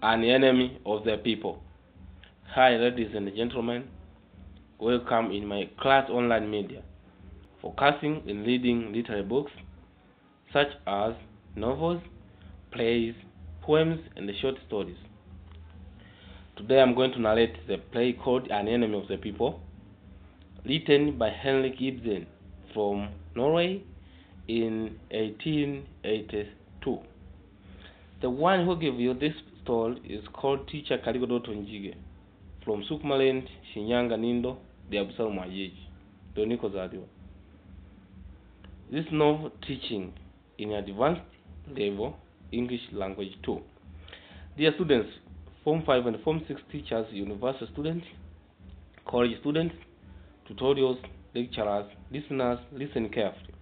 an enemy of the people. Hi ladies and gentlemen, welcome in my class online media, focusing in reading literary books such as novels, plays, poems, and short stories. Today I'm going to narrate the play called An Enemy of the People, written by Henrik Ibsen from Norway in 1882. The one who gave you this story is called Teacher Kaligo Dotto Njige from Sukmaland, Shinyanga Nindo, the Abusal Majeji, Doniko Zadio. This novel teaching in advanced level English language 2. Dear students, Form 5 and Form 6 teachers, university students, college students, tutorials, lecturers, listeners, listen carefully.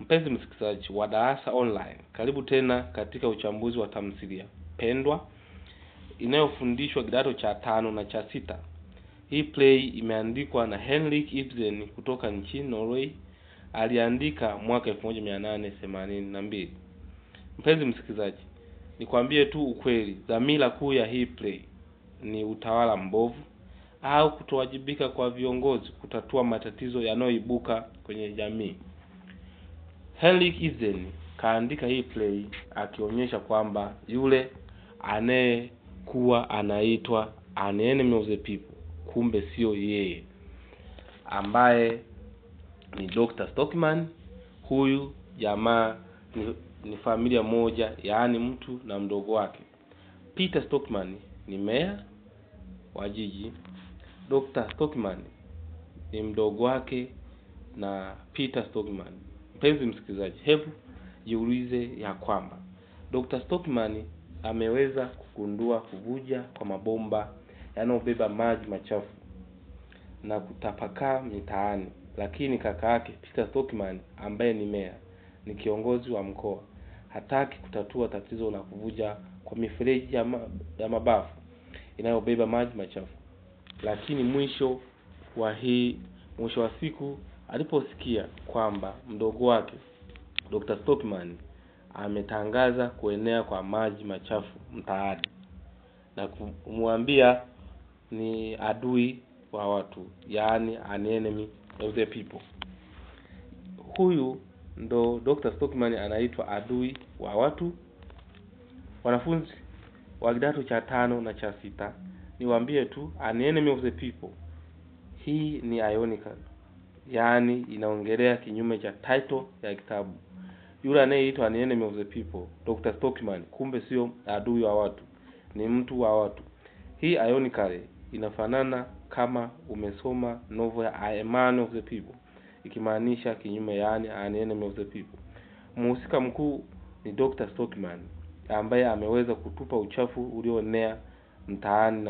Mpenzi msikilizaji wa darasa online, karibu tena katika uchambuzi wa tamthilia pendwa inayofundishwa kidato cha 5 na cha 6. Hii play imeandikwa na Henrik Ibsen kutoka nchini Norway. Aliandika mwaka 1882. Mpenzi msikilizaji, nikwambie tu ukweli, dhamira kuu ya hii play ni utawala mbovu au kutowajibika kwa viongozi kutatua matatizo yanayoibuka kwenye jamii. Henrik Ibsen kaandika hii play akionyesha kwamba yule anayekuwa anaitwa an enemy of the people kumbe sio yeye, ambaye ni Dr. Stockman. Huyu jamaa ni familia moja, yaani mtu na mdogo wake. Peter Stockman ni meya wa jiji. Dr. Stockman ni mdogo wake na Peter Stockman. Mpenzi msikilizaji, hebu jiulize ya kwamba Dr. Stockman ameweza kugundua kuvuja kwa mabomba yanayobeba maji machafu na kutapakaa mitaani, lakini kaka yake Peter Stockman ambaye ni meya, ni kiongozi wa mkoa, hataki kutatua tatizo la kuvuja kwa mifereji ya mabafu inayobeba maji machafu. Lakini mwisho wa siku aliposikia kwamba mdogo wake Dr. Stockman ametangaza kuenea kwa maji machafu mtaani na kumwambia ni adui wa watu, yaani an enemy of the people. Huyu ndo Dr. Stockman anaitwa adui wa watu. Wanafunzi wa kidato cha 5 na cha 6, niwaambie tu an enemy of the people hii ni ironical, yaani inaongelea kinyume cha title ya kitabu. Yule anayeitwa an enemy of the people, Dr. Stockman, kumbe sio adui wa watu, ni mtu wa watu. Hii ironically inafanana kama umesoma novel ya I am man of the people, ikimaanisha kinyume, yaani an enemy of the people. Mhusika mkuu ni Dr. Stockman ambaye ameweza kutupa uchafu ulioenea mtaani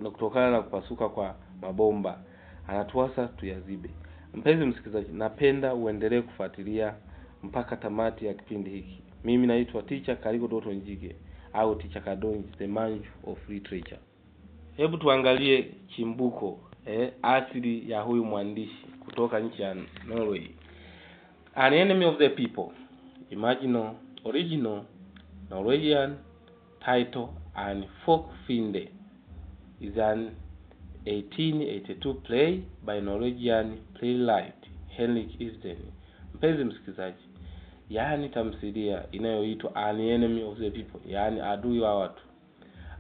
na kutokana na kupasuka kwa mabomba anatuasa tuyazibe. Mpenzi msikilizaji, napenda uendelee kufuatilia mpaka tamati ya kipindi hiki. Mimi naitwa Teacher Kaligo Dotto Njige au Teacher Kadonji, the man of literature. Hebu tuangalie chimbuko asili ya huyu mwandishi kutoka nchi ya Norway. An enemy of the people, original Norwegian title and folk finde, is an 1882 play by Norwegian playwright Henrik Ibsen. Mpenzi msikilizaji, yaani tamthilia inayoitwa An Enemy of the People, yaani adui wa watu,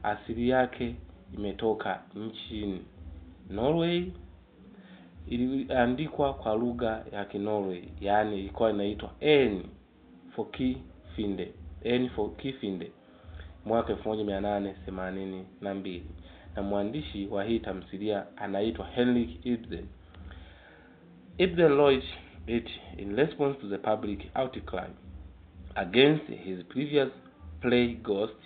asili yake imetoka nchini Norway. Iliandikwa kwa lugha ya Kinorway, yaani ilikuwa inaitwa N for Kifinde mwaka 1882, na mwandishi wa hii tamthilia anaitwa Henrik Ibsen. Ibsen wrote it in response to the public outcry against his previous play Ghost,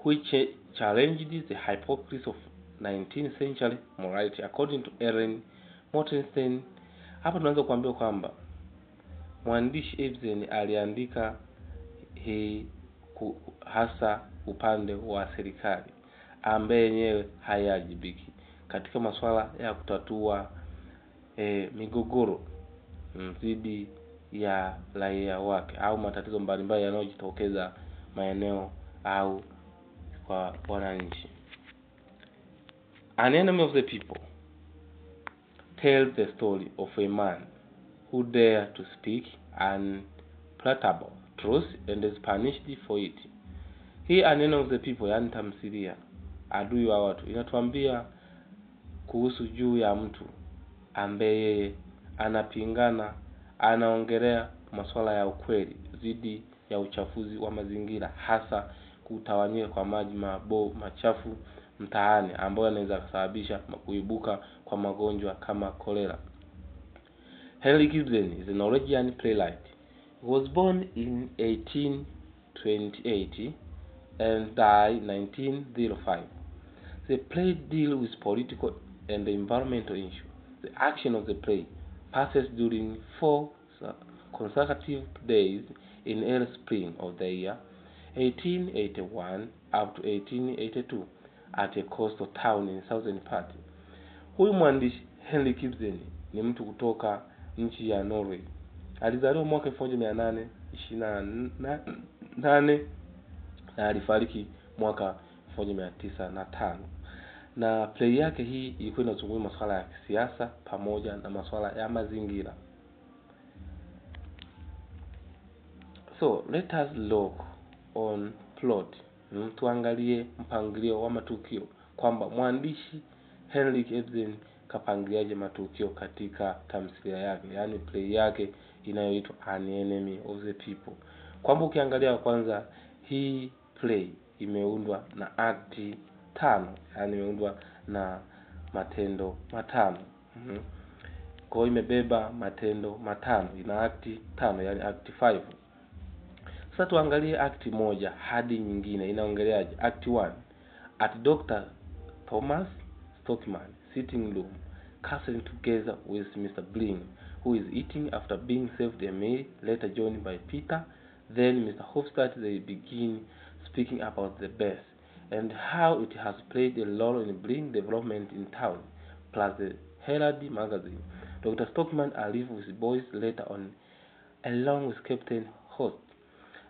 which challenged the hypocrisy of 19th century morality, according to Ellen Mortensen. Hapa tunaanza kuambia kwamba mwandishi Ibsen aliandika hii hasa upande wa serikali ambaye yenyewe hayajibiki katika masuala ya kutatua migogoro dhidi ya raia wake au matatizo mbalimbali yanayojitokeza maeneo au kwa wananchi. An Enemy of the People tells the story of a man who dared to speak unpalatable truth and is punished for it. Hii An Enemy of the People, yani tamthilia adui wa watu, inatuambia kuhusu juu ya mtu ambaye anapingana, anaongelea masuala ya ukweli dhidi ya uchafuzi wa mazingira, hasa kutawanyika kwa maji machafu mtaani ambayo yanaweza kusababisha kuibuka kwa magonjwa kama cholera. Henrik Ibsen is a Norwegian playwright. He was born in 1828 and died 1905. The play deals with political and environmental issues. The action of the play passes during 4 consecutive days in early spring of the year 1881 up to 1882 at a coastal town in southern part. Huyu mwandishi Henrik Ibsen ni mtu kutoka nchi ya Norway. Alizaliwa mwaka 1828 na alifariki mwaka 1905. Na play yake hii ilikuwa inazungumzia masuala ya kisiasa pamoja na masuala ya mazingira. So let us look on plot. Tuangalie mpangilio wa matukio, kwamba mwandishi Henrik Ibsen kapangiliaje matukio katika tamthilia yake, yani play yake inayoitwa An Enemy of the People. Kwamba ukiangalia kwanza, hii play imeundwa na akti 5, yani imeundwa na matendo matano. Kwa hiyo imebeba matendo matano, ina akti 5, yani akti 5. Sasa tuangalie akti moja hadi nyingine inaongeleaje. Act 1, at Dr. Thomas Stockman sitting room, cussing together with Mr. Bling, who is eating after being served a meal, later joined by Peter, then Mr. Hofstad. They begin speaking about the best and how it has played a role in Bling development in town, plus the Herald magazine. Dr. Stockman arrives with boys later on, along with Captain Host.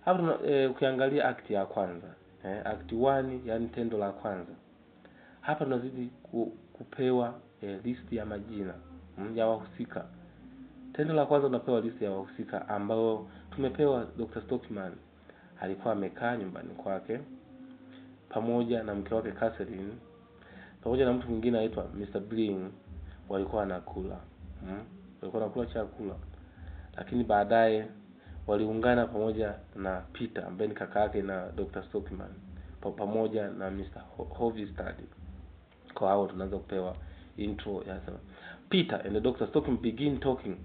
Hapo ukiangalia akti ya kwanza, akti 1, yani tendo la kwanza. Hapa tunazidi kupewa list ya majina ya wahusika. Tendo la kwanza tunapewa list ya wahusika ambao tumepewa Dr. Stockman alikuwa amekaa nyumbani kwake pamoja na mke wake Catherine, pamoja na mtu mwingine anaitwa Mr. Bling. Walikuwa wanakula. Walikuwa wanakula chakula. Lakini baadaye waliungana pamoja na Peter ambaye ni kaka yake na Dr. Stockman, pamoja na Mr. Hofstad. Kwa hao tunaanza kupewa intro ya sema. Peter and Dr. Stockman begin talking.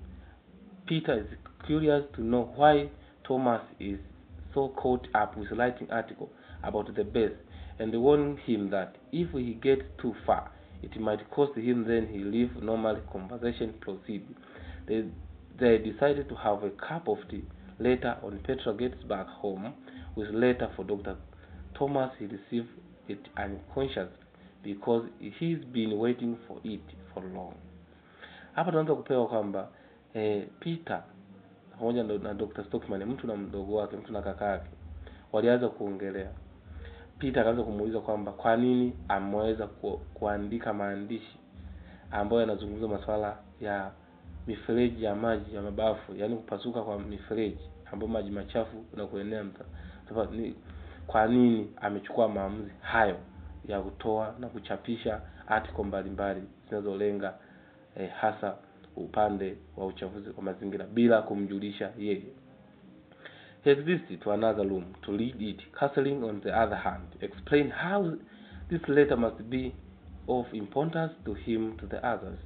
Peter is curious to know why Thomas is so caught up with writing article about the best, and warn him that if he gets too far, it might cost him. Then he leave normal conversation proceed. They decided to have a cup of tea. Later on, Petra gets back home with a letter for Dr. Thomas. He received it unconscious because he's been waiting for it for long. Hapa tunaanza kupewa kwamba Peter pamoja na Dr. Stockman, mtu na mdogo wake, mtu na kaka yake, walianza kuongelea. Peter akaanza kumuuliza kwamba kwa nini ameweza kuandika maandishi ambayo yanazungumza masuala ya mifereji ya maji ya mabafu, yani kupasuka kwa mifereji ambapo maji machafu na kuenea kwa nini amechukua maamuzi hayo ya kutoa na kuchapisha article mbalimbali zinazolenga hasa upande wa uchafuzi wa mazingira bila kumjulisha yeye. He existed to another room to read it. Castling, on the other hand, explained how this letter must be of importance to him to the others.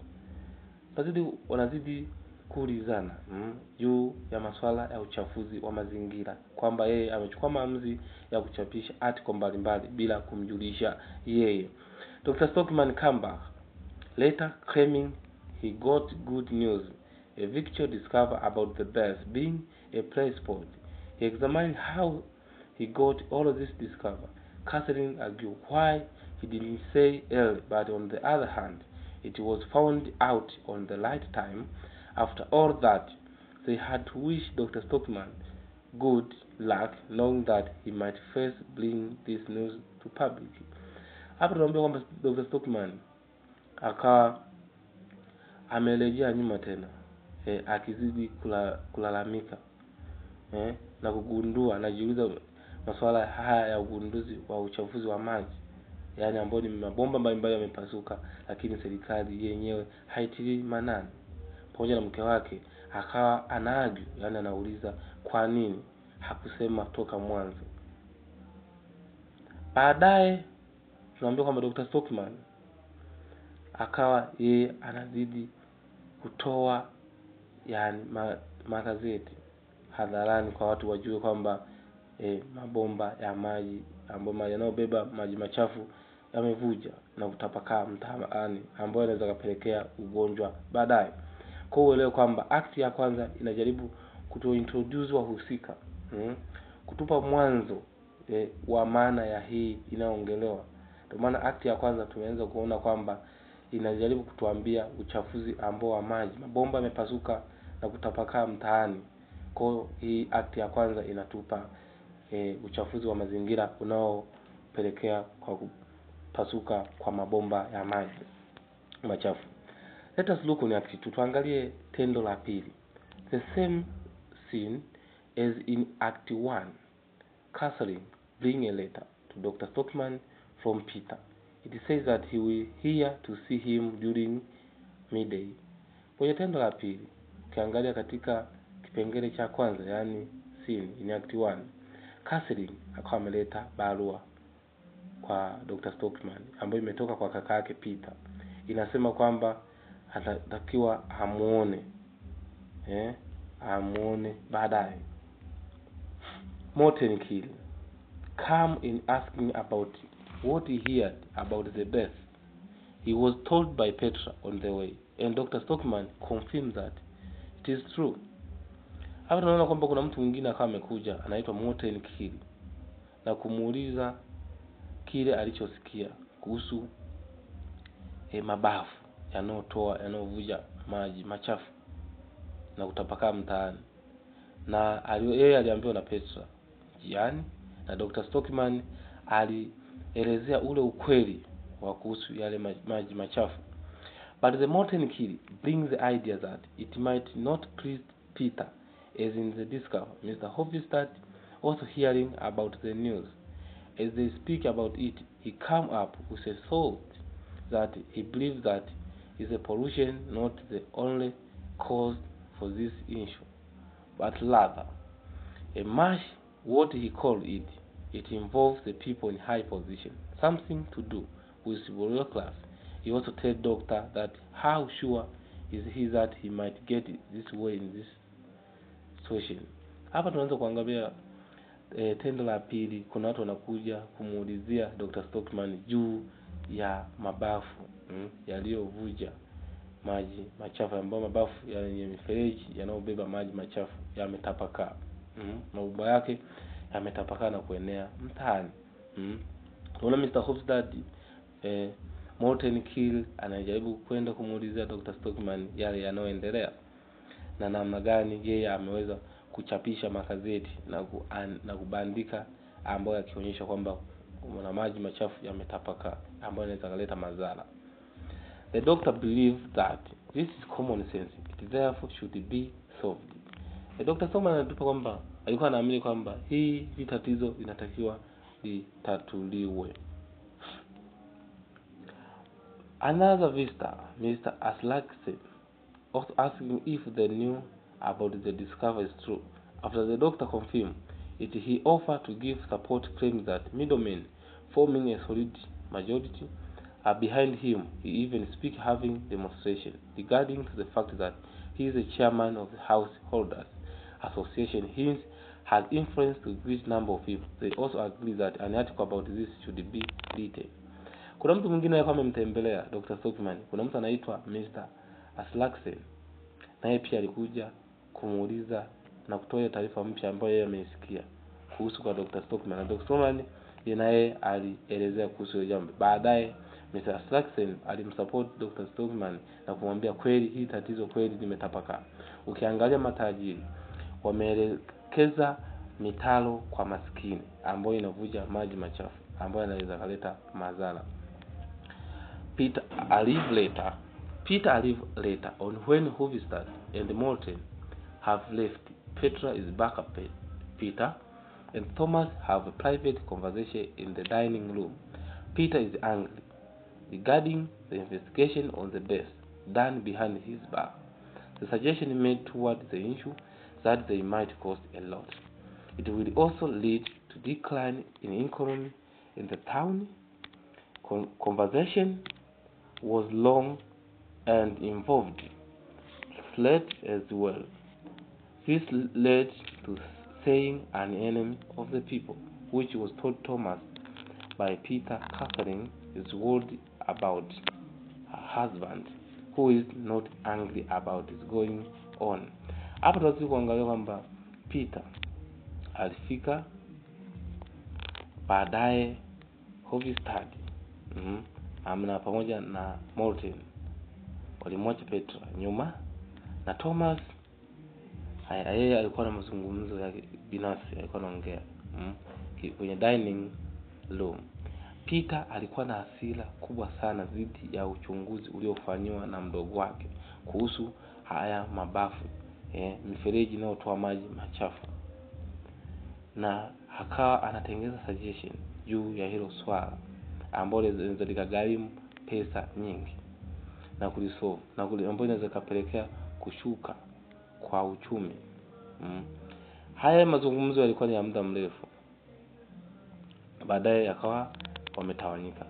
Wanazidi kuulizana juu ya masuala ya uchafuzi wa mazingira, kwamba yeye amechukua maamuzi ya kuchapisha article mbalimbali bila kumjulisha yeye. Dr. Stockman came back later claiming he got good news, a victory discovered about the best being a play sport. He examined how he got all of this discovered. Catherine argued why he didn't say early, but on the other hand, it was found out on the right time. After all that, they had to wish Dr. Stockman good luck, knowing that he might first bring this news to public. Hapa tunaambia kwamba Dr. Stockman akawa amerejea nyuma tena, akizidi kulalamika, na kugundua, anajiuliza masuala haya ya ugunduzi wa uchafuzi wa maji, yani ambao ni mabomba mbalimbali yamepasuka, lakini serikali yenyewe haitilii maanani. Pamoja na mke wake akawa anaargue, yani anauliza kwa nini hakusema toka mwanzo. Baadaye tunaambiwa kwamba Dr. Stockman akawa yeye anazidi kutoa yani magazeti hadharani kwa watu wajue kwamba mabomba ya maji ambayo yanayobeba maji machafu yamevuja na kutapakaa mtaani, ambayo inaweza kupelekea ugonjwa baadaye. Kwa uelewe kwamba act ya kwanza inajaribu kutointroduce wahusika, kutupa mwanzo wa maana ya hii inaongelewa. Ndio maana act ya kwanza tumeanza kuona kwamba inajaribu kutuambia uchafuzi ambao wa maji, mabomba yamepasuka na kutapakaa mtaani. Kwa hii act ya kwanza inatupa uchafuzi wa mazingira unaopelekea kwa kupasuka kwa mabomba ya maji machafu. Let us look on act 2. Tuangalie tendo la pili. The same scene as in act 1. Catherine bring a letter to Dr. Stockman from Peter. It says that he will here to see him during midday. Kwenye tendo la pili, ukiangalia katika kipengele cha kwanza, yani scene in act 1, Catherine akawa ameleta barua kwa Dr. Stockman ambayo imetoka kwa kaka yake Peter. Inasema kwamba anatakiwa amuone baadaye. Morton Kill come in asking about what he heard about the death. He was told by Petra on the way, and Dr. Stockman confirmed that it is true. Hapa tunaona kwamba kuna mtu mwingine akawa amekuja anaitwa Morton Kill na kumuuliza kile alichosikia kuhusu mabafu yanayovuja maji machafu na kutapakaa mtaani. Na yeye aliambiwa na Petra jiani, na Dr. Stockman alielezea ule ukweli wa kuhusu yale maji machafu. But the Morton Kill brings the idea that it might not please Peter, as in the discovery. Mr. Hofstad also hearing about the news. As they speak about it, he come up with a thought that he believes that is a pollution not the only cause for this issue, but rather a much what he called it. It involves the people in high position, something to do with rural class. He also told doctor that how sure is he that he might get this way in this situation. Hapa tunaanza kuangalia tendo la pili. Kuna watu wanakuja kumuulizia Dr. Stockman juu ya mabafu yaliyovuja maji machafu, ambayo mabafu yenye mifereji yanayobeba maji machafu yametapakaa. Mabomba yake yametapakaa na kuenea mtaani. Tunaona Mr. Hofstad Morton Kill anajaribu kwenda kumuulizia Dr. Stockman yale yanayoendelea na namna gani yeye ameweza kuchapisha magazeti na kubandika ambayo yakionyesha kwamba kuna maji machafu yametapakaa ambayo inaweza kuleta madhara. The doctor believes that this is common sense, it therefore should be solved. The Dr. Stockman anatupa kwamba alikuwa anaamini kwamba hii tatizo linatakiwa litatuliwe. Another visitor, Mr. Aslaksen, also asking if they knew about the discovery is true. After the doctor confirmed it, he offered to give support, claiming that middlemen forming a solid majority are behind him. He even speaks having demonstration regarding to the fact that he is the chairman of the Householders Association. Hence has influence to a great number of people. They also agree that an article about this should be written. Kuna mtu mwingine alikuwa amemtembelea Dr. Stockman. Kuna mtu anaitwa Mr. Aslaksen. Naye pia alikuja kumuuliza na kutoa taarifa mpya ambayo yeye amesikia kuhusu kwa Dr. Stockman. Na Dr. Stockman naye alielezea kuhusu jambo. Baadaye Mr. Aslaksen alimsupport Dr. Stockman na kumwambia kweli hii tatizo kweli limetapakaa. Ukiangalia matajiri wameelekeza mitaro kwa maskini ambayo inavuja maji machafu ambayo yanaweza kuleta madhara. Peter arrived later on when Hofstad and Morten have left. Petra is back at Peter, and Thomas have a private conversation in the dining room. Peter is angry regarding the investigation on the death done behind his back. The suggestion made toward the issue that they might cost a lot. It will also lead to decline in economy in the town. Conversation was long and involved threat as well. This led to saying an enemy of the people, which was told Thomas by Peter. Catherine is worried about her husband, who is not angry about it going on. Hapa tunaweza kuangalia kwamba Peter alifika baadaye Hofstad amna pamoja na Morten walimwacha Petra nyuma, na Thomas yeye alikuwa na mazungumzo ya binafsi, alikuwa anaongea kwenye dining room. Peter alikuwa na hasira kubwa sana dhidi ya uchunguzi uliofanywa na mdogo wake kuhusu haya mabafu, mifereji inayotoa maji machafu, na akawa anatengeneza suggestion juu ya hilo swala ambalo linaweza likagharimu pesa nyingi na kulisolve, na ambayo inaweza kapelekea kushuka kwa uchumi. Haya mazungumzo yalikuwa ni ya muda mrefu, baadaye yakawa wametawanyika.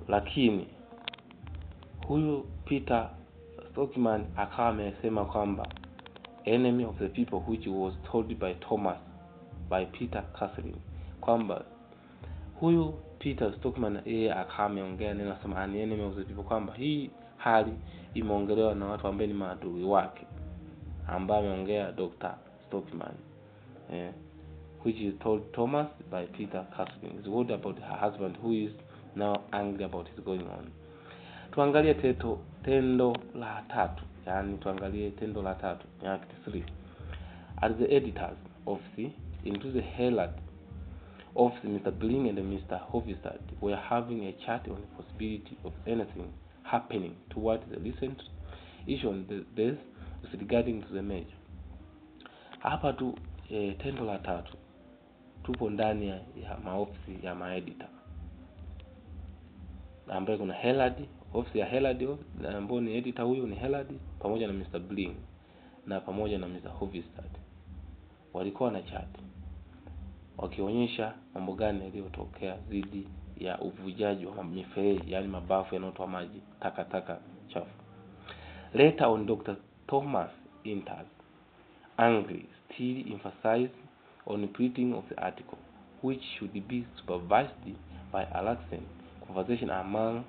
Lakini huyu Peter Stockman akawa amesema kwamba enemy of the people, which was told by Thomas by Peter Catherine, kwamba huyu Peter Stockman yeye akawa ameongea neno nasema an enemy of the people, kwamba hii hali imeongelewa na watu ambao ni maadui wake, ambao ameongea Dr. Stockman, which is told Thomas by Peter Catherine. Is worried about her husband, who is now angry about his going on. Tuangalie tendo la tatu, yani tuangalie tendo la tatu ya Act 3. As the editors of into the Herald of Mr. Bling and Mr. Hofstad were having a chat on the possibility of anything happening towards the recent issue on the death regarding to the major. Hapa tu tendo la tatu tupo ndani ya maofisi ya maeditor, ambaye kuna Herald, ofisi ya Herald ambaye ni editor, huyo ni Herald pamoja na Mr. Bling na pamoja na Mr. Hofstad. Walikuwa na chat wakionyesha mambo gani yaliyotokea dhidi ya uvujaji wa mifereji, yani mabafu yanayotoa maji takataka chafu. Later on, Dr. Thomas enters, angry, still emphasized on printing of the article, which should be supervised by Alexen. Conversation among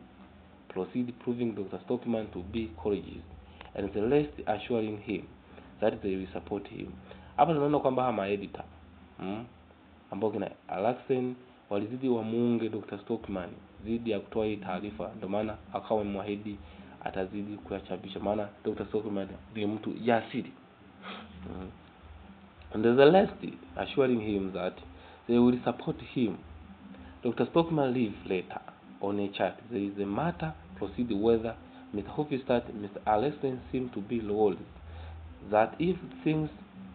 proceed, proving Dr. Stockman to be courageous, and the rest assuring him that they will support him. Hapa tunaona kwamba hama editor ambao kina Alexen walizidi wa muunge Dr. Stockman zidi ya kutoa hii taarifa, ndio maana akawa mwahidi atazidi kuyachapisha, maana Dr. Stockman ndiye mtu jasiri. And the rest assuring him that they will support him. Dr. Stockman leaves later on a chat. There is a matter proceed whether Mr. Hofstad and Mr. Alexen seem to be worried that if things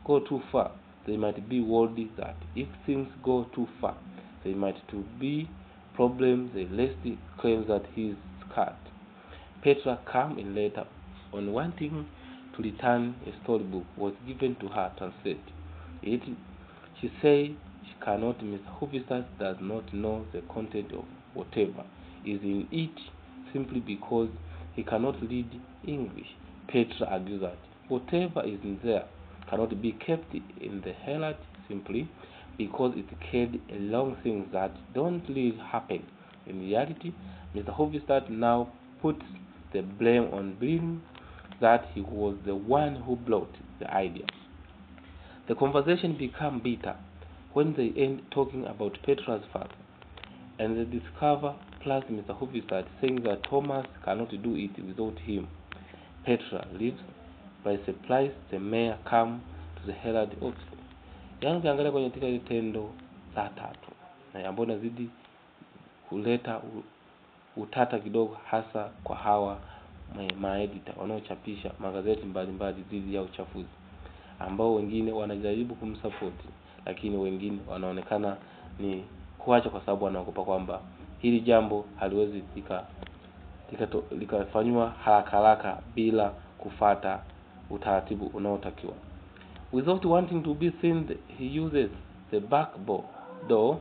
go too far, they might be worried that if things go too far, they might to be problems. The rest claims that he is scared. Petra came in later on wanting to return a storybook was given to her translate. It she said she cannot. Mr. Hofstad does not know the content of whatever is in it simply because he cannot read English. Petra argues that whatever is in there cannot be kept in the Herald simply because it carried along things that don't really happen in reality. Mr. Hofstad now puts the blame on Bling, that he was the one who brought the idea. The conversation became bitter when they end talking about Petra's father, and they discover plus Mr. Hofstad saying that Thomas cannot do it without him. Petra leaves. By surprise, the mayor comes to the Herald office. Yaani ukiangalia kwenye ile tendo la tatu na ambayo inazidi kuleta utata kidogo, hasa kwa hawa maeditor wanaochapisha magazeti mbalimbali dhidi ya uchafuzi, ambao wengine wanajaribu kumsupport, lakini wengine wanaonekana ni kuacha kwa sababu wanaogopa kwamba hili jambo haliwezi likafanywa haraka bila kufata utaratibu unaotakiwa. Without wanting to be seen, he uses the back door.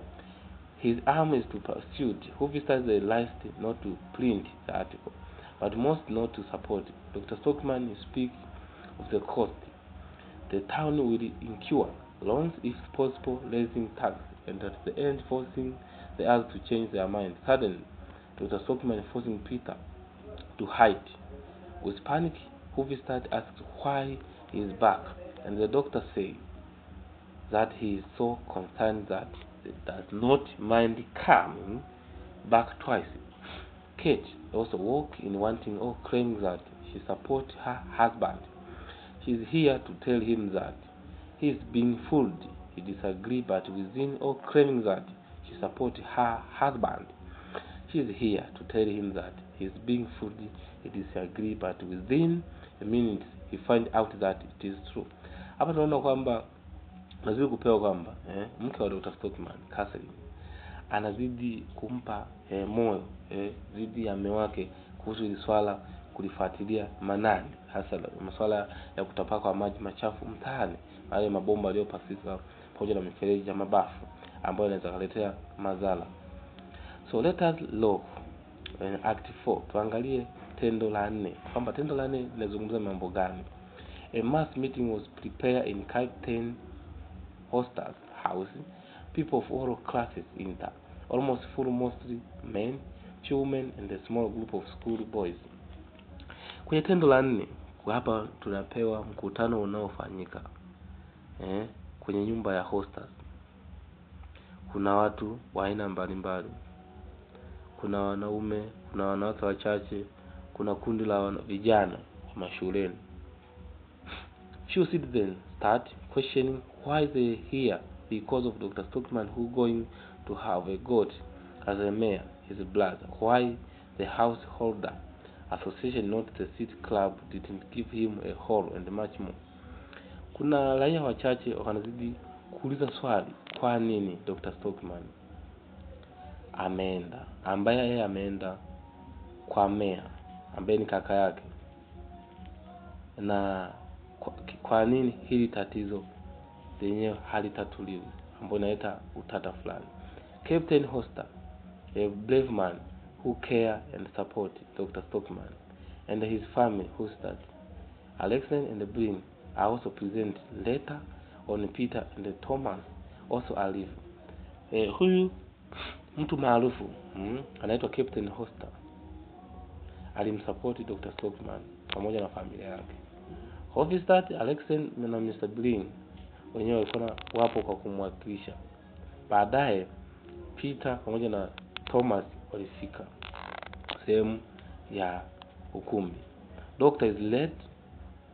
His aim is to pursue who visits the list, not to print the article, but most not to support. Dr. Stockman speaks of the cost. The town will incur loans if possible, raising taxes, and at the end forcing the others to change their mind. Suddenly, Dr. Stockman forcing Peter to hide. With panic, Huvistad asks why he is back, and the doctor says that he is so concerned that he does not mind coming back twice. Kate also woke in wanting or claiming that she supports her husband. She is here to tell him that he is being fooled. He disagrees, but within or claiming that she supports her husband. She is here to tell him that he is being fooled. He disagrees, but within a minute he finds out that it is true. Hapa tunaona kwamba nazidi kupewa kwamba mke wa Dr. Stockman, Catherine, anazidi kumpa moyo dhidi ya mume wake kuhusu hili swala kulifuatilia manani, hasa masuala ya kutapaka kwa maji machafu mtaani, wale mabomba yaliyopasika pamoja na mifereji ya mabafu ambayo inaweza kuletea madhara. So let us look act 4. Tuangalie tendo la 4. Kwamba tendo la 4 linazungumza mambo gani? A mass meeting was prepared in Captain Hoster's house. People of all classes enter, almost full, mostly men, children, and a small group of school boys. Kwenye tendo la 4 kwa hapa tunapewa mkutano unaofanyika kwenye nyumba ya Hosters. Kuna watu wa aina mbalimbali. Kuna wanaume, kuna wanawake wachache, kuna kundi la vijana mashuleni. Few citizens start questioning why they here, because of Dr. Stockman who going to have a goat as a mayor, his brother. Why the householder association, not the city club, didn't give him a hall, and much more. Kuna raia wachache wanazidi kuuliza swali, kwa nini Dr. Stockman ameenda, ambaye yeye ameenda kwa mayor ambaye ni kaka yake, na kwa nini hili tatizo lenyewe halitatuliwi, ambapo inaleta utata fulani. Captain Hoster, a brave man who care and support Dr. Stockman and his family, Hoster, Alexander and Brin are also present. Later on, Peter and Thomas also arrive. Huyu mtu maarufu anaitwa Captain Hoster alimsupport Dr. Stockman pamoja na familia yake. Hofstad, Alexander na Mr. Brin wenyewe walikuwa wapo kwa kumwakilisha. Baadaye Peter pamoja na Thomas walifika sehemu ya ukumbi. Doctor is led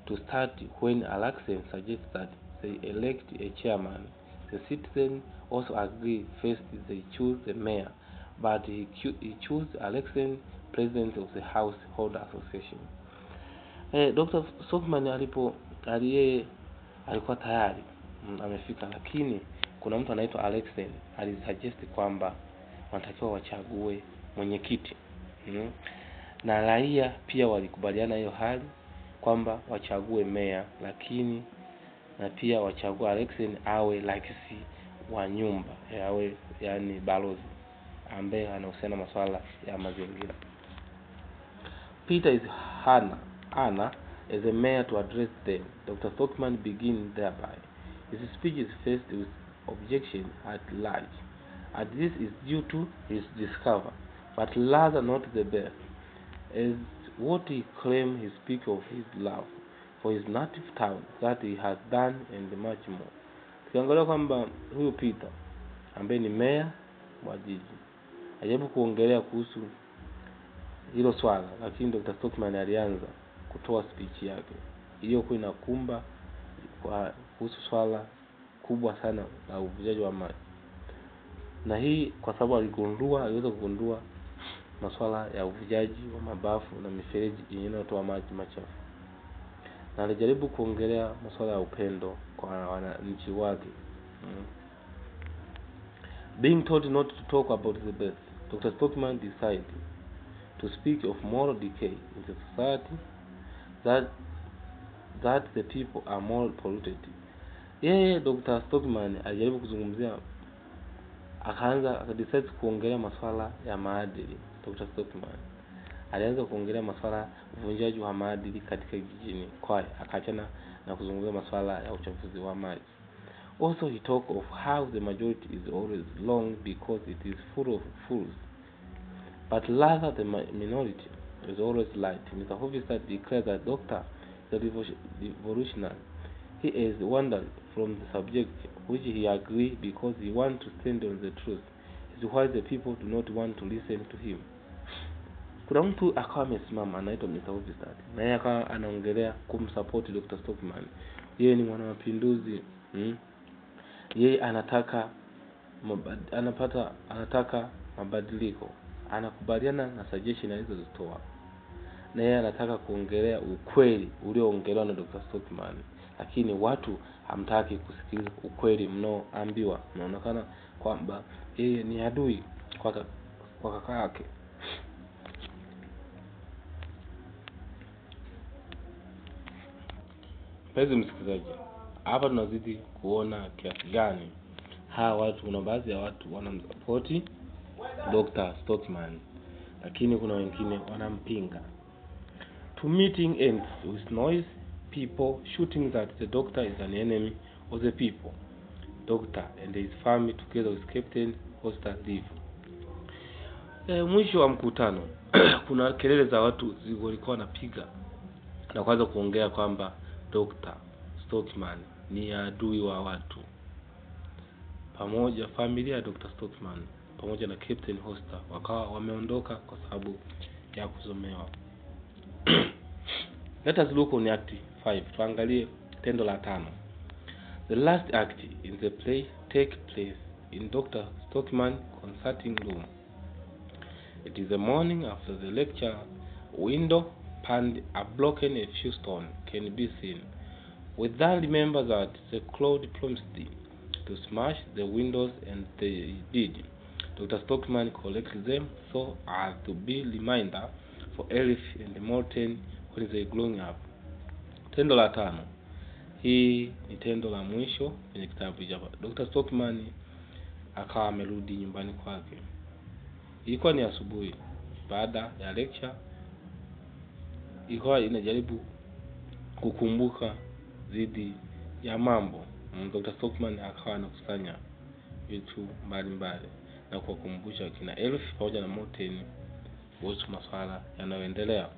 to start when Alexander suggests that they elect a chairman. The citizens also agree. First they choose the mayor, but he chose Alexander, president of the household association. Dr. Stockman alikuwa tayari amefika, lakini kuna mtu anaitwa Alexander alisuggest kwamba wanatakiwa wachague mwenyekiti. Na raia pia walikubaliana hiyo hali kwamba wachague mayor, lakini na pia wachague Alexander awe rais wa nyumba, awe yani balozi ambaye anahusiana masuala ya mazingira. Peter is Anna as a mayor to address them. Dr. Stockman begins thereby. His speech is faced with objection at large, and this is due to his discovery, but rather not the best, as what he claims he speaks of his love for his native town, that he has done and much more. Tukiangalia kwamba huyu Peter ambaye ni mayor wa jiji ajaribu kuongelea kuhusu hilo swala, lakini Dr. Stockman alianza kutoa speech yake iliyokuwa inakumba kwa kuhusu swala kubwa sana la uvujaji wa maji, na hii kwa sababu aliweza kugundua masuala ya uvujaji wa mabafu na mifereji inayotoa maji machafu, na alijaribu kuongelea masuala ya upendo kwa wananchi wake. Being told not to talk about the best, Dr. Stockman decided to speak of moral decay in the society, that the people are more polluted. Dr. Stockman alijaribu kuzungumzia, akadecide kuongelea masuala ya maadili. Dr. Stockman alianza kuongelea masuala uvunjaji wa maadili katika jijini kwake, akaachana na kuzungumzia masuala ya uchafuzi wa maji. Also he talked of how the majority is always wrong because it is full of fools, but rather the minority is always right. Mr. Hofstad declared that Doctor is a revolutionary. He is wandering from the subject, which he agreed because he wants to stand on the truth. It's why the people do not want to listen to him. Kuna mtu akawa amesimama anaitwa Mr. Hofstad, na yeye akawa anaongelea kumsupport Dr. Stockman. Yeye ni mwanamapinduzi. Yeye anataka mabadiliko, anakubaliana na suggestion alizozitoa, na yeye anataka kuongelea ukweli ulioongelewa na Dr. Stockman, lakini watu hamtaki kusikiliza ukweli mnaoambiwa. Inaonekana kwamba yeye ni adui kwa kaka yake. Mpenzi msikilizaji, hapa tunazidi kuona kiasi gani kuna baadhi ya watu wanamsupport Dr. Stockman, lakini kuna wengine wanampinga. To meeting ends with noise, people shooting that the doctor is an enemy of the people. Doctor and his family together with Captain Foster leave. Mwisho wa mkutano kuna kelele za watu walikuwa wanapiga na kwanza kuongea kwamba Dr. Stockman ni adui wa watu. Familia ya Dr. Stockman pamoja na Captain Foster wakawa wameondoka kwa sababu ya kuzomewa. Let us look on act 5. Tuangalie tendo la 5. The last act in the play take place in Dr. Stockman consulting room. It is the morning after the lecture. Window pane are broken, a few stones can be seen. With that, remember that the crowd promised to smash the windows, and they did. Dr. Stockman collected them so as to be reminder for Elif and Morten when they growing up. Tendo la 5. Hii ni tendo la mwisho kwenye kitabu hapa. Dr. Stockman akawa amerudi nyumbani kwake. Ilikuwa ni asubuhi baada ya lecture. Ilikuwa inajaribu kukumbuka dhidi ya mambo. Dr. Stockman akawa anakusanya vitu mbalimbali na kuwakumbusha kina Elif pamoja na Morten kuhusu masuala yanayoendelea.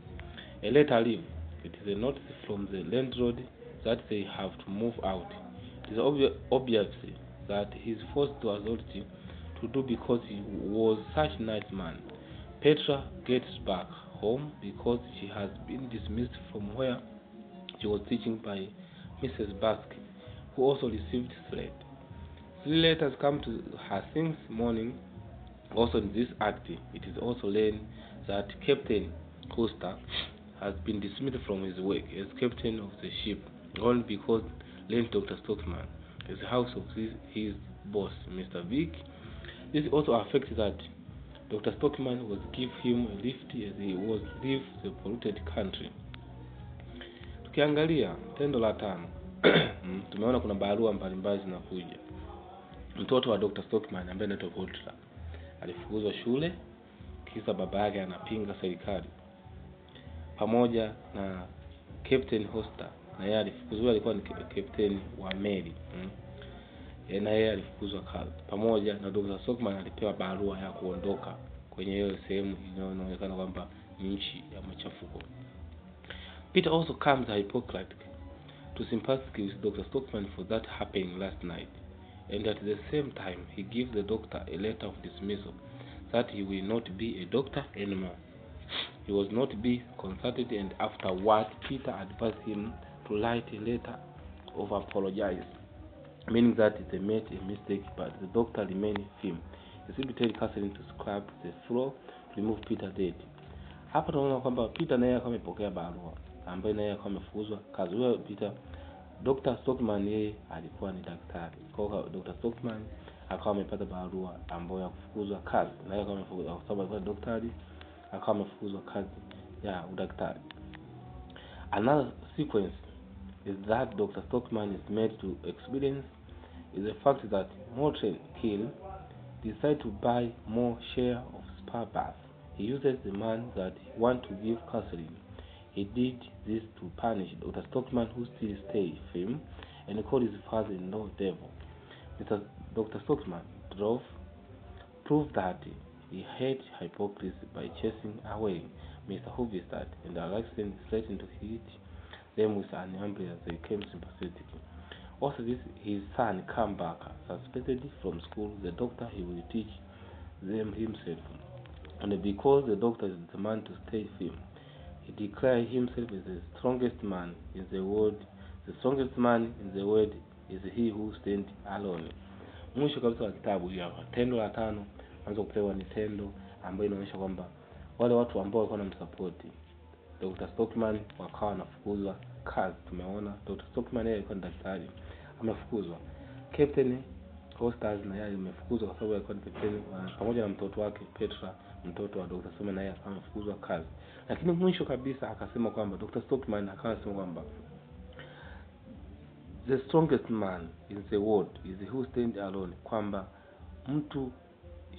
A letter leave. It is a notice from the landlord that they have to move out. It is obvious that he is forced to authority to do because he was such a nice man. Petra gets back home because she has been dismissed from where she was teaching by Mrs. Baskin, who also received threat. 3 letters come to her since morning. Also in this act, it is also learned that Captain Costa has been dismissed from his work as captain of the ship only because late Dr. Stockman is the house of his boss, Mr. Vick. This also affects that Dr. Stockman was give him a lift as he was leave the polluted country. Tukiangalia tendo la 5, tumeona kuna barua mbalimbali zinakuja. Mtoto wa Dr. Stockman ambaye anaitwa Volta alifukuzwa shule kisa baba yake anapinga serikali, pamoja na Captain Hoster, na yeye alifukuzwa, alikuwa ni captain wa meli. Na yeye alifukuzwa kazi, pamoja na Dr. Stockman alipewa barua ya kuondoka kwenye hiyo sehemu inayoonekana kwamba ni nchi ya machafuko. Peter also comes hypocritical to sympathize with Dr. Stockman for that happening last night, and at the same time he gives the doctor a letter of dismissal that he will not be a doctor anymore. He was not be consulted, and afterward Peter advised him to write a letter of apologize meaning that they made a mistake, but the doctor remained firm. He simply told Catherine to scrub the floor to remove Peter dead. Hapa tunaona kwamba Peter naye akawa amepokea barua ambaye naye akawa amefukuzwa kazi. Huyo Peter, Dr. Stockman yeye alikuwa ni daktari. Kwa hiyo Dr. Stockman akawa amepata barua ambayo ya kufukuzwa kazi. Naye akawa amefukuzwa kwa sababu alikuwa daktari, akawa amefukuzwa kazi ya udaktari. Another sequence is that Dr. Stockman is made to experience is the fact that Morton Hill decided to buy more share of spa bath. He uses the man that he want to give Catherine. He did this to punish Dr. Stockman, who still stayed firm and called his father-in-law devil. Dr. Stockman proved that he had hypocrisy by chasing away Mr. Huvistad, and Alexander threatened to hit them with an umbrella. They became sympathetic. Also, his son came back suspended from school. The doctor he will teach them himself, and because the doctor is determined to stay firm, he declared himself as the strongest man in the world. The strongest man in the world is he who stands alone. Mwisho kabisa wa kitabu hapa, tendo la 5 anza kupewa ni tendo ambayo inaonyesha kwamba wale watu ambao walikuwa wanamsupport Dr. Stockman wakawa wanafukuzwa kazi. Tumeona Dr. Stockman yeye alikuwa daktari, amefukuzwa. Captain Hosters na yeye amefukuzwa kwa sababu alikuwa ni captain, pamoja na mtoto wake Petra, mtoto wa Dr. Stockman, naye akawa amefukuzwa kazi. Lakini mwisho kabisa akasema kwamba Dr. Stockman akawa anasema kwamba the strongest man in the world is who stands alone, kwamba mtu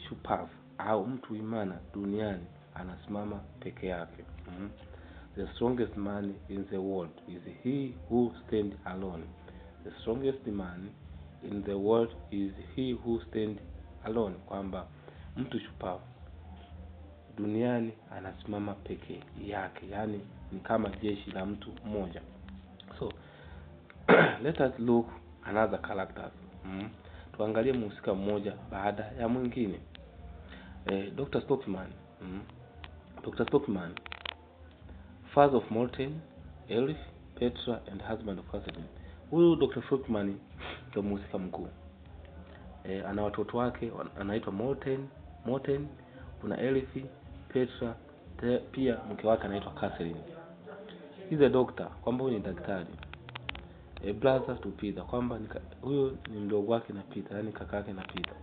shupavu au mtu imara duniani anasimama peke yake. The strongest man in the world is he who stands alone. The strongest man in the world is he who stands alone, kwamba mtu shupavu duniani anasimama peke yake, yani ni kama jeshi la mtu mmoja. So let us look another characters. Tuangalie mhusika mmoja baada ya mwingine. Dr. Stockman. Dr. Stockman, father of Morton, Elif, Petra and husband of Catherine. Huyu Dr. Stockman ndio mhusika mkuu. Ana watoto wake anaitwa Morton, kuna Elif, Petra, pia mke wake anaitwa Catherine. He's a doctor, kwamba huyu ni daktari. A brother to Peter, kwamba huyo ni mdogo wake na Peter, yani kaka yake na Peter.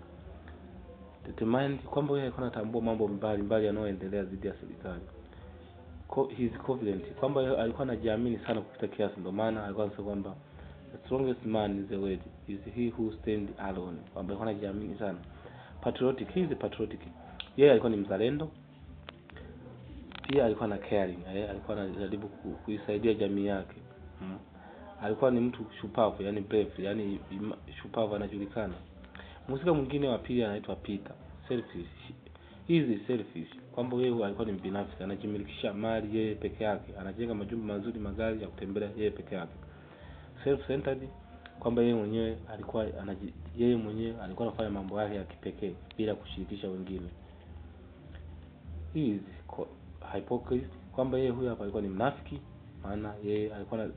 Determined, kwamba yeye alikuwa anatambua mambo mbalimbali yanayoendelea dhidi ya serikali. He is confident, kwamba alikuwa anajiamini sana kupita kiasi, ndio maana alikuwa anasema kwamba the strongest man in the world is he who stands alone, kwamba alikuwa anajiamini sana. Patriotic, he is patriotic. Yeye alikuwa ni mzalendo, pia alikuwa na caring, alikuwa anajaribu kuisaidia jamii yake. Alikuwa ni mtu shupavu, yani brave, yani shupavu, anajulikana. Mhusika mwingine wa pili anaitwa Peter. Selfish. He is selfish, kwamba yeye alikuwa ni mbinafsi, anajimilikisha mali yeye peke yake, anajenga majumba mazuri, magari ya kutembelea yeye peke yake. Self-centered, kwamba yeye mwenyewe alikuwa anafanya mambo yake ya kipekee bila kushirikisha wengine. He is hypocrite, kwamba yeye huyu hapa alikuwa ni mnafiki, maana yeye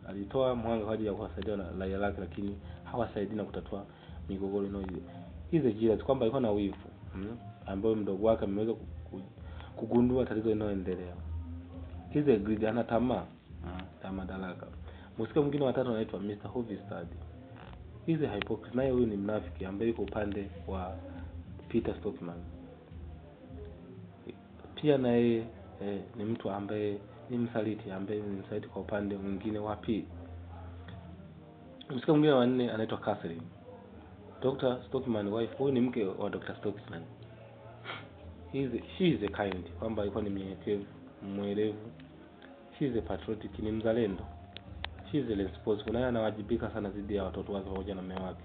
alitoa mwanga kwa ajili ya kuwasaidia raia lake, lakini hawasaidii na kutatua migogoro inayoje. He is a jealous, kwamba alikuwa na wivu, ambaye mdogo wake ameweza kugundua tatizo linaloendelea. He is a greedy, ana tamaa madaraka. Mhusika mwingine wa 3 anaitwa Mr. Huvistad. He is a hypocrite, naye huyu ni mnafiki ambaye yuko upande wa Peter Stockman. Pia naye ni mtu ambaye ni msaliti, kwa upande mwingine wa pili. Mhusika mwingine wa 4 anaitwa Catherine. Dr. Stockman wife, huyu ni mke wa Dr. Stockman. She is a kind, kwamba alikuwa ni mnyenyekevu, mwelevu. She is a patriotic, ni mzalendo. She is a responsible, naye anawajibika sana dhidi ya watoto wake pamoja na mume wake.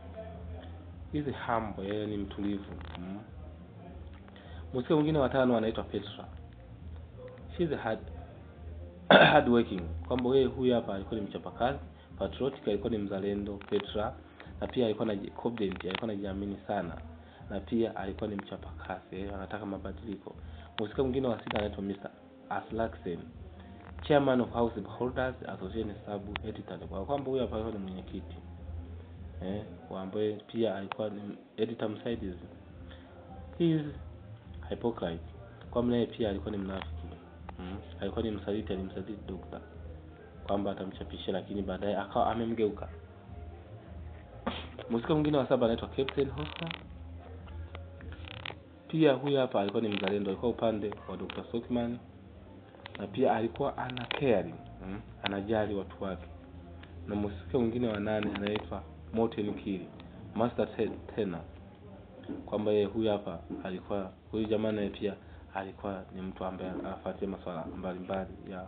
He is humble, yeye ni mtulivu. Mhusika mwingine wa 5 anaitwa Petra. She is a hard working, kwamba yeye huyu hapa alikuwa ni mchapakazi. Patriotic, alikuwa ni mzalendo Petra, na pia alikuwa na confident, alikuwa anajiamini sana, na pia alikuwa ni mchapakazi, anataka mabadiliko. Mhusika mwingine wa 6 anaitwa Mr. Aslaksen, chairman of householders association sub editor, kwamba huyu hapa alikuwa ni mwenyekiti. ambaye pia alikuwa ni editor msaidizi. He is hypocrite, kwa maana pia alikuwa ni mnafiki. Alikuwa ni msaliti, alimsaliti dokta kwamba atamchapisha, lakini baadaye akawa amemgeuka. Mhusika mwingine wa 7 anaitwa Captain Hoster. Pia huyu hapa alikuwa ni mzalendo, alikuwa upande wa Dr. Stockman, na pia alikuwa ana caring, anajali watu wake. Na mhusika mwingine wa 8 anaitwa Morten Kiri, Master Tenor, kwamba yeye huyu hapa alikuwa, huyu jamaa naye pia alikuwa ni mtu ambaye anafuatia masuala mbalimbali ya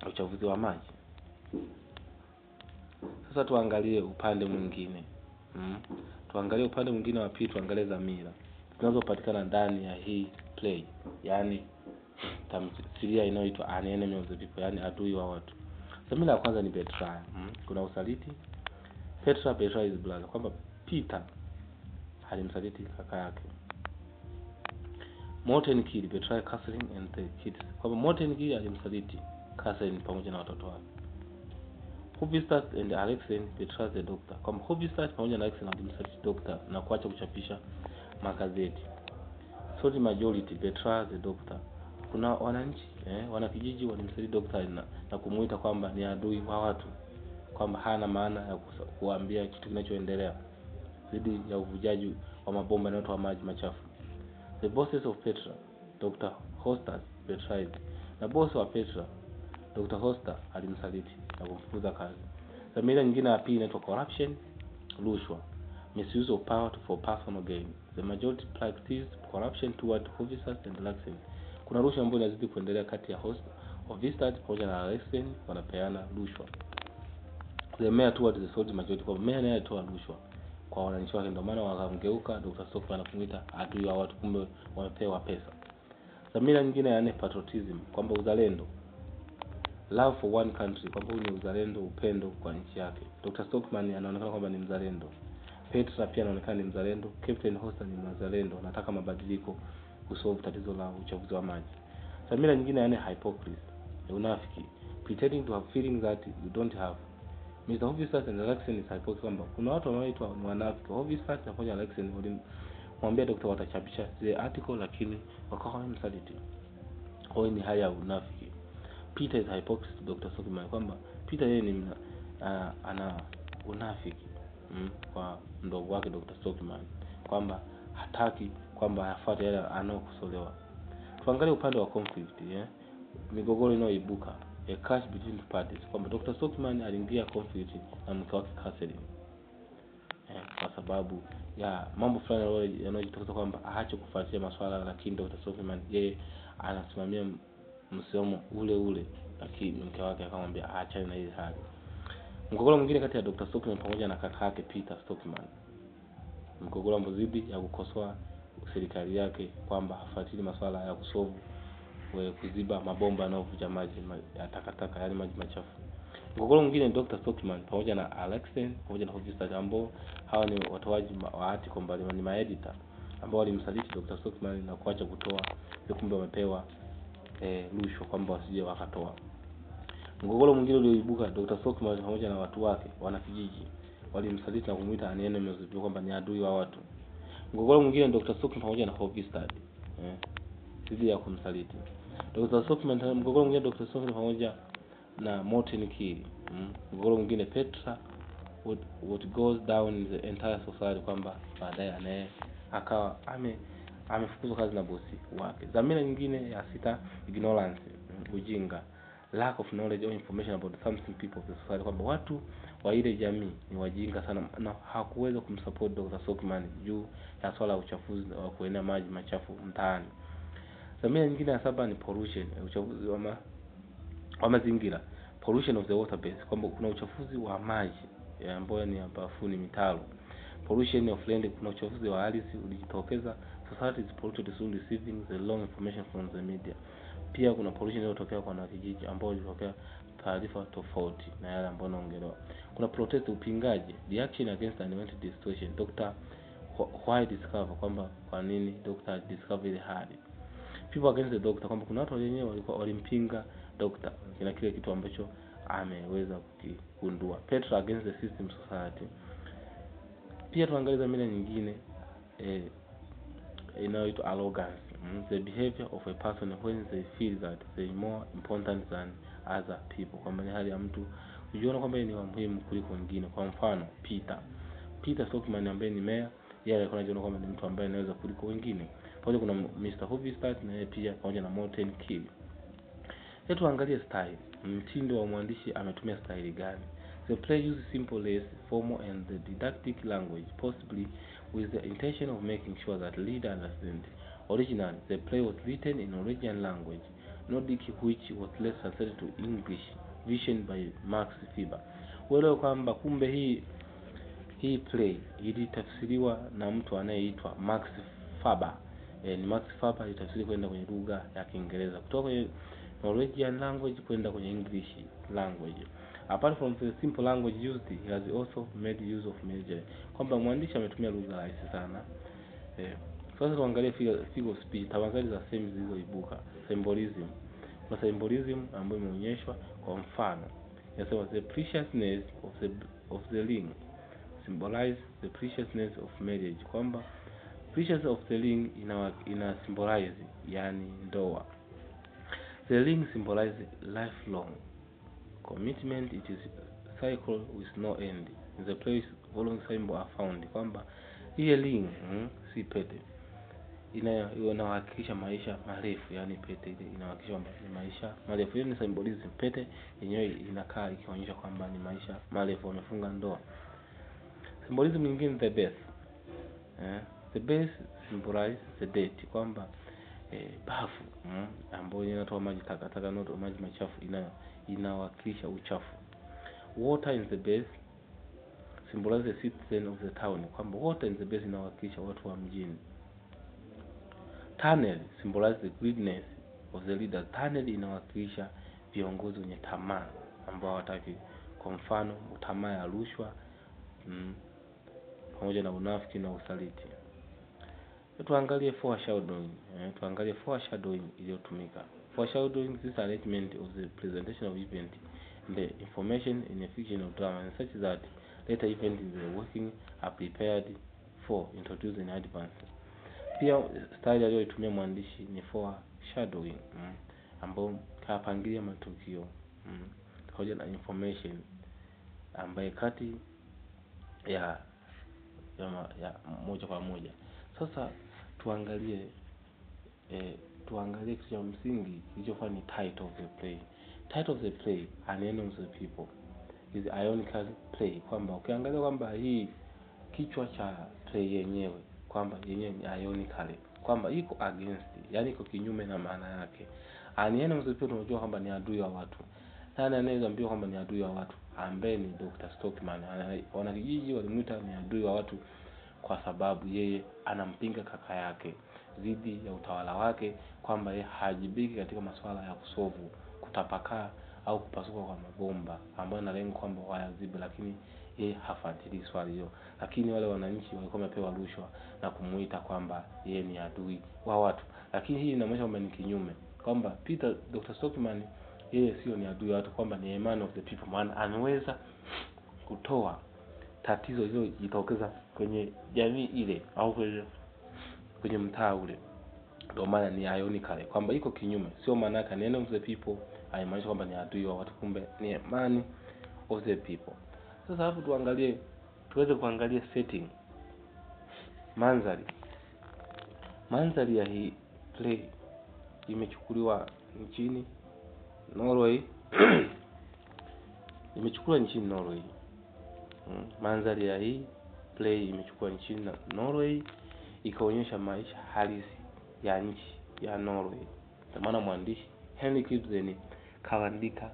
uchafuzi wa maji. Sasa tuangalie upande mwingine. Tuangalie upande mwingine wa pili, tuangalie dhamira zinazopatikana ndani ya hii play, yani tamthilia inayoitwa An Enemy of the People, yani adui wa watu. Dhamira ya kwanza ni betrayal. Kuna usaliti. Petra betrays his brother, kwamba Peter alimsaliti kaka yake. Morten Kiri betray Catherine and the kids, kwamba Morten Kiri alimsaliti Catherine pamoja na watoto wake. Hubistat and Alexen betray the doctor, kwamba Hubistat pamoja na Alexen alimsaliti doctor na kuacha kuchapisha magazeti. So the majority betray the doctor. Kuna wananchi wanakijiji walimsaliti doctor na kumuita kwamba ni adui wa watu, kwamba hana maana ya kuambia kitu kinachoendelea dhidi ya uvujaji wa mabomba na wa maji machafu. The bosses of Petra, Dr. Hoster betrayed. Na boss wa Petra, Dr. Hoster alimsaliti na kumfukuza kazi. Dhamira nyingine ya pili inaitwa corruption, rushwa, misuse of power for personal gain. The majority practice corruption toward officers and Alexen. Kuna rushwa ambayo inazidi kuendelea kati ya host officers pamoja na Alexen, wanapeana rushwa. The mayor toward the soldier majority, kwa mayor naye alitoa rushwa kwa wananchi wake, ndio maana wakamgeuka Dr. Stockman na kumuita adui wa watu, kumbe wamepewa pesa. Dhamira nyingine ya patriotism, kwamba uzalendo, love for one country, kwamba ni uzalendo, upendo kwa nchi yake. Dr. Stockman anaonekana kwamba ni mzalendo. Petra pia anaonekana ni mzalendo. Captain Hoster ni mzalendo, anataka mabadiliko kusolve tatizo la uchafuzi wa maji. Dhamira nyingine ya hypocrisy, unafiki, pretending to have feelings that you don't have. Mr. Hubistat and Alexen is hypocrite, kwamba kuna watu wanaoitwa ni wanafiki. Hubistat na pamoja na Alexen walimwambia dokta watachapisha zile article, lakini wakawa wamemsaliti. Huyo ni haya unafiki. Peter is hypocrite to Dr. Stockman, kwamba Peter yeye ni ana unafiki kwa mdogo wake Dr. Stockman, kwamba hataki kwamba afuate yale anayokusolewa. Tuangalie upande wa conflict, migogoro inayoibuka, a clash between the parties, kwamba Dr. Stockman aliingia conflict na mke wake Catherine kwa sababu ya mambo fulani yanayojitokeza, kwamba aache kufuatilia masuala, lakini Dr. Stockman yeye anasimamia msimamo ule, lakini mke wake akamwambia aachane na hili hali. Mgogoro mwingine kati ya Dr. Stockman pamoja na kaka yake Peter Stockman, mgogoro ambao zidi ya kukosoa serikali yake kwamba hafuatili masuala ya kusolve kuziba mabomba yanayovuja maji ya takataka, yani maji machafu. Mgogoro mwingine ni Dr. Stockman pamoja na Alexen pamoja na Hubistat, ambao hawa ni watoaji wa article mbalimbali, ni maeditor ambao walimsaliti Dr. Stockman na kuacha kutoa, kumbe wamepewa rushwa kwamba wasije wakatoa. Mgogoro mwingine ulioibuka, Dr. Stockman pamoja na watu wake wanakijiji walimsaliti na kumuita An Enemy of the People, kwamba ni adui wa watu. Mgogoro mwingine ni Dr. Stockman pamoja na Hubistat dhidi ya kumsaliti Dr. Stockman. Mgogoro mwingine Dr. Stockman pamoja na Morten Kiri. Mgogoro mwingine Petra, what goes down in the entire society, kwamba baadaye anaye akawa amefukuzwa kazi na bosi wake. Dhamira nyingine ya 6, ignorance, ujinga, lack of knowledge or information about something people of the society, kwamba watu wa ile jamii ni wajinga sana na hakuweza kumsupport Dr. Stockman juu ya swala la uchafuzi wa kuenea maji machafu mtaani. Dhamira nyingine ya 7 ni pollution, uchafuzi wa mazingira, pollution of the water base, kwamba kuna uchafuzi wa maji ambayo ni bafuni, mitaro. Pollution of land, kuna uchafuzi wa ardhi ulijitokeza. Society is polluted through receiving the wrong information from the media. Pia kuna pollution inayotokea kwa wanakijiji ambao ilitokea taarifa tofauti na yale ambayo naongelewa. Kuna protest, upingaji, reaction against unwanted distortion. Dr. why discover, kwamba kwa nini Dr. discover ile hali. People against the doctor, kwamba kuna watu wenyewe walikuwa walimpinga doctor na kile kitu ambacho ameweza kugundua. Petro Against the System Society. Pia tuangalie dhamira nyingine inayoitwa arrogance. The behavior of a person when they feel that they are more important than other people. Kwamba ni hali ya mtu kujiona kwamba ni wa muhimu kuliko wengine. Kwa mfano Peter Stockman ambaye ni mayor, yeye alikuwa anajiona kwamba ni mtu ambaye anaweza kuliko wengine. Pamoja kuna Mr. Hofstadter na yeye pia, pamoja na Morten Kiel. Hebu tuangalie style. Mtindo wa mwandishi ametumia style gani? The play uses simple, less formal and the didactic language, possibly with the intention of making sure that reader understand. Originally, the play was written in Norwegian language, Nordic, which was less translated to English, vision by Max Fiber. Wale kwamba kumbe hii play ilitafsiriwa na mtu anayeitwa Max Faber. Ni Max Faber alitafsiri kwenda kwenye lugha ya Kiingereza kutoka kwenye Norwegian language kwenda kwenye English language. Apart from the simple language used, he has also made use of measure. Kwamba mwandishi ametumia lugha rahisi sana. Sasa tuangalie figure of speech, tafsiri za semi zilizoibuka. Symbolism. Kwa symbolism ambayo imeonyeshwa kwa mfano, inasema the preciousness of the ring symbolize the preciousness of marriage. Kwamba preciousness of the ring ina symbolize yani ndoa. The ring symbolizes lifelong commitment. It is cycle with no end. In the place following symbol are found. Kwamba hii ring si pete, inawakilisha maisha marefu, yani pete ile inawakilisha kwamba ni maisha marefu. Hiyo ni symbolism. Pete yenyewe inakaa ikionyesha kwamba ni maisha marefu, wamefunga ndoa. Symbolism nyingine, the birth. The birth symbolize the date. Kwamba bafu ambayo inatoa maji takataka, ndio maji machafu, inawakilisha uchafu. Water in the birth symbolize the citizen of the town. Kwamba water in the birth inawakilisha watu wa mjini. Tunnel symbolize the greediness of the leader. Tunnel inawakilisha viongozi wenye tamaa ambao hawataki, kwa mfano tamaa ya rushwa pamoja na unafiki na usaliti. Tuangalie foreshadowing. Tuangalie foreshadowing iliyotumika. Foreshadowing is the arrangement of the presentation of event and the information in a fictional drama in such that later events in the working are prepared for, introduced in advance. Pia style aliyotumia mwandishi ni foreshadowing, ambao kapangilia matukio pamoja na information ambaye kati ya moja kwa moja. Sasa tuangalie kitu cha msingi kilichofanya ni title of the play. Title of the play, An End of the People, is ironical play. Kwamba ukiangalia kwamba hii kichwa cha play yenyewe, kwamba yenyewe ni ironical, kwamba iko against, yani iko kinyume na maana yake. An End of the People tunajua kwamba ni adui wa watu. Nani anayeambiwa kwamba ni adui wa watu? Ambaye ni Dr. Stockman. Wanakijiji walimuita ni adui wa watu kwa sababu yeye anampinga kaka yake dhidi ya utawala wake, kwamba yeye hajibiki katika masuala ya kusovu, kutapakaa au kupasuka kwa mabomba ambayo na lengo kwamba wayazibe, lakini yeye hafuatilii swali hilo. Lakini wale wananchi walikuwa wamepewa rushwa na kumuita kwamba yeye ni adui wa watu. Lakini hii inaonyesha kwamba ni kinyume, kwamba Dr. Stockman yeye sio ni adui wa watu, kwamba ni a man of the people, maana anaweza kutoa tatizo hilo jitokeza kwenye jamii ile au kwenye mtaa ule. Ndio maana ni ironical, kwamba iko kinyume. Sio maana yake neno of the people haimaanishi kwamba ni adui wa watu, kumbe ni a man of the people. Sasa hapo tuweze kuangalia setting, mandhari ya hii play imechukuliwa nchini Norway. Mandhari ya hii play imechukua nchini Norway, ikaonyesha maisha halisi ya nchi ya Norway. Kwa maana mwandishi Henrik Ibsen kaandika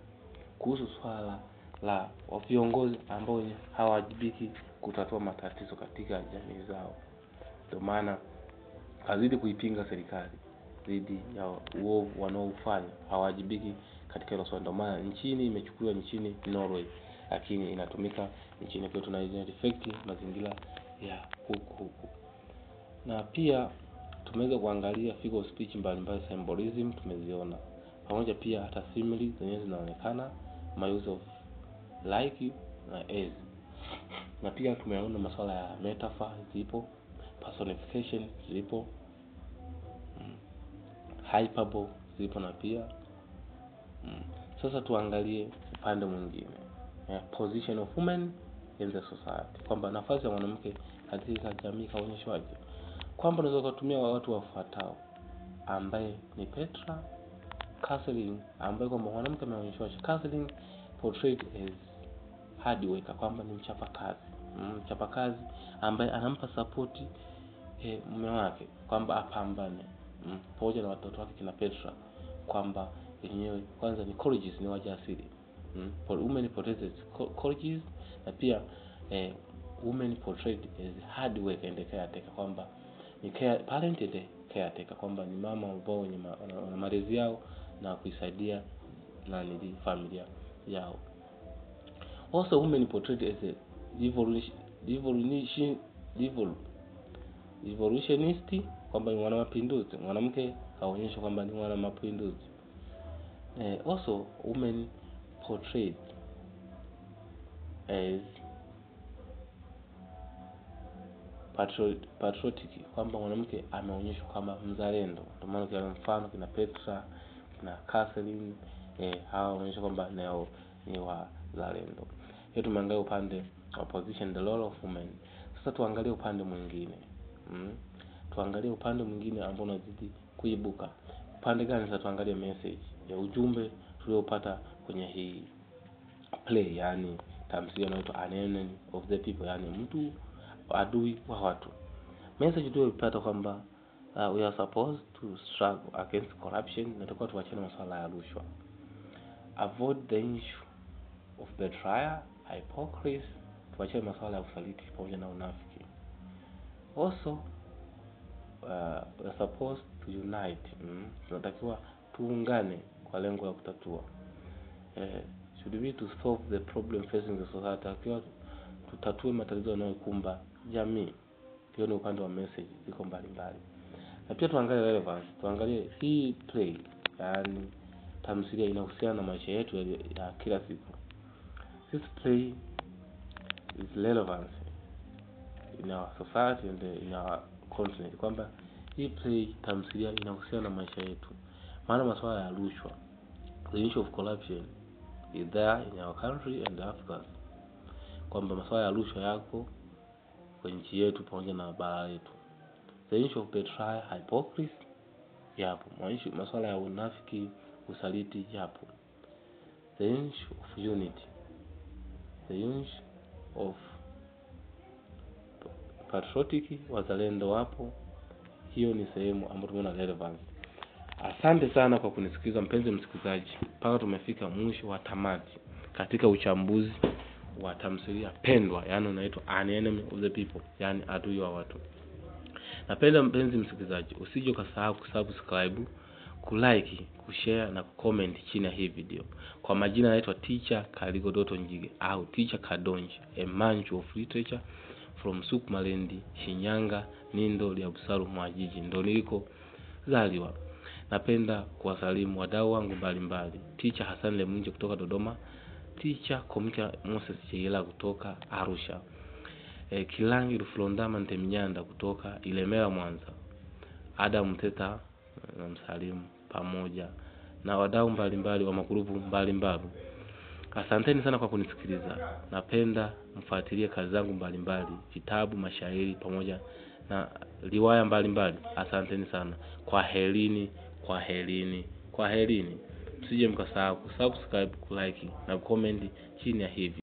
kuhusu swala la viongozi ambao hawajibiki kutatua matatizo katika jamii zao. Kwa maana kazidi kuipinga serikali dhidi ya uovu wanaofanya, hawajibiki katika hilo swala. Ndio maana nchini imechukuliwa nchini Norway, lakini inatumika nchini kwetu na reflect mazingira ya huku. Na pia tumeweza kuangalia figure of speech mbalimbali, symbolism tumeziona, pamoja pia hata simile zenyewe zinaonekana use of like na as. Na pia tumeona masuala ya metaphor zipo, personification zipo, hyperbole zipo na pia sasa tuangalie upande mwingine, position of women in the society, kwamba nafasi ya mwanamke katika jamii kaonyeshwaje. Kwamba unaweza kutumia watu wafuatao, ambaye ni Petra Catherine, ambaye kwamba mwanamke ameonyeshwaje. Catherine portrayed as hard worker, kwamba ni mchapakazi ambaye anampa support mume wake kwamba apambane pamoja na watoto wake kina Petra, kwamba yenyewe kwanza ni courageous, ni wajasiri. For women portrayed as courageous, na pia women portrayed as hard work and caretaker, kwamba ni parent and caretaker, kwamba ni mama ambao wana malezi yao na kuisaidia na familia yao. Also women portrayed as a evolutionist, kwamba ni mwana mapinduzi. Mwanamke haonyeshwa kwamba ni mwana mapinduzi. Also women portrayed as patriotic, kwamba mwanamke ameonyeshwa kama mzalendo. Ndio maana kwa mfano kina Petra na Catherine hawa wanaonyesha kwamba nao ni wazalendo. Hiyo tumeangalia upande wa position, the role of women. Sasa tuangalie upande mwingine. Tuangalie upande mwingine ambao unazidi kuibuka. Upande gani? Sasa tuangalie message ya ujumbe tuliopata kwenye hii play, yani tamthilia inaitwa An Enemy of the People, yani mtu adui wa watu. Message tuliyopata kwamba we are supposed to struggle against corruption, na tutakuwa tuachane masuala ya rushwa. Avoid the issue of betrayal, hypocrisy, tuachane masuala ya usaliti pamoja na unafiki. Also we are supposed to unite, tunatakiwa tuungane kwa lengo la kutatua. Should be to solve the problem facing the society, tunatakiwa tutatue matatizo yanayokumba jamii. Hiyo ni upande wa message ziko mbalimbali. Na pia tuangalie relevance, tuangalie hii play, yani tamthilia inahusiana na maisha yetu ya kila siku. This play is relevant in our society and in our continent, kwamba hii play tamthilia inahusiana na maisha yetu. Maana masuala ya rushwa, the issue of corruption is there in our country and Africa, kwamba masuala ya rushwa yako kwa nchi yetu pamoja na bara letu. The issue of betrayal, hypocrisy yapo. Masuala ya unafiki, usaliti yapo. The issue of unity, the issue of patriotic, wazalendo wapo. Hiyo ni sehemu ambayo tumeona relevance. Asante sana kwa kunisikiza mpenzi msikilizaji, mpaka tumefika mwisho wa tamati katika uchambuzi wa tamthilia pendwa, yani unaitwa An Enemy of the People, yani adui wa watu. Napenda mpenzi msikilizaji usije ukasahau kusubscribe, kulike, kushare na kucomment chini ya hii video. Kwa majina naitwa Teacher Kaligo Dotto Njige au Teacher Kadonji, a man of literature from Sukmalendi, Shinyanga, Nindo, Liabusaru, Mwajiji, ndo niliko zaliwa. Napenda kuwasalimu wadau wangu mbalimbali. Teacher Hassan Lemunje kutoka Dodoma, Teacher Komika Moses Chegela kutoka Arusha, Kilangi Ruflondama Ntemnyanda kutoka Ilemela Mwanza, Adam Mteta na msalimu pamoja na wadau mbalimbali wa magrupu mbalimbali. Asanteni sana kwa kunisikiliza. Napenda mfuatilie kazi zangu mbalimbali, vitabu, mashairi pamoja na riwaya mbalimbali. Asanteni sana. Kwaherini. Msije mkasahau kusubscribe, kulike na comment chini ya hivi.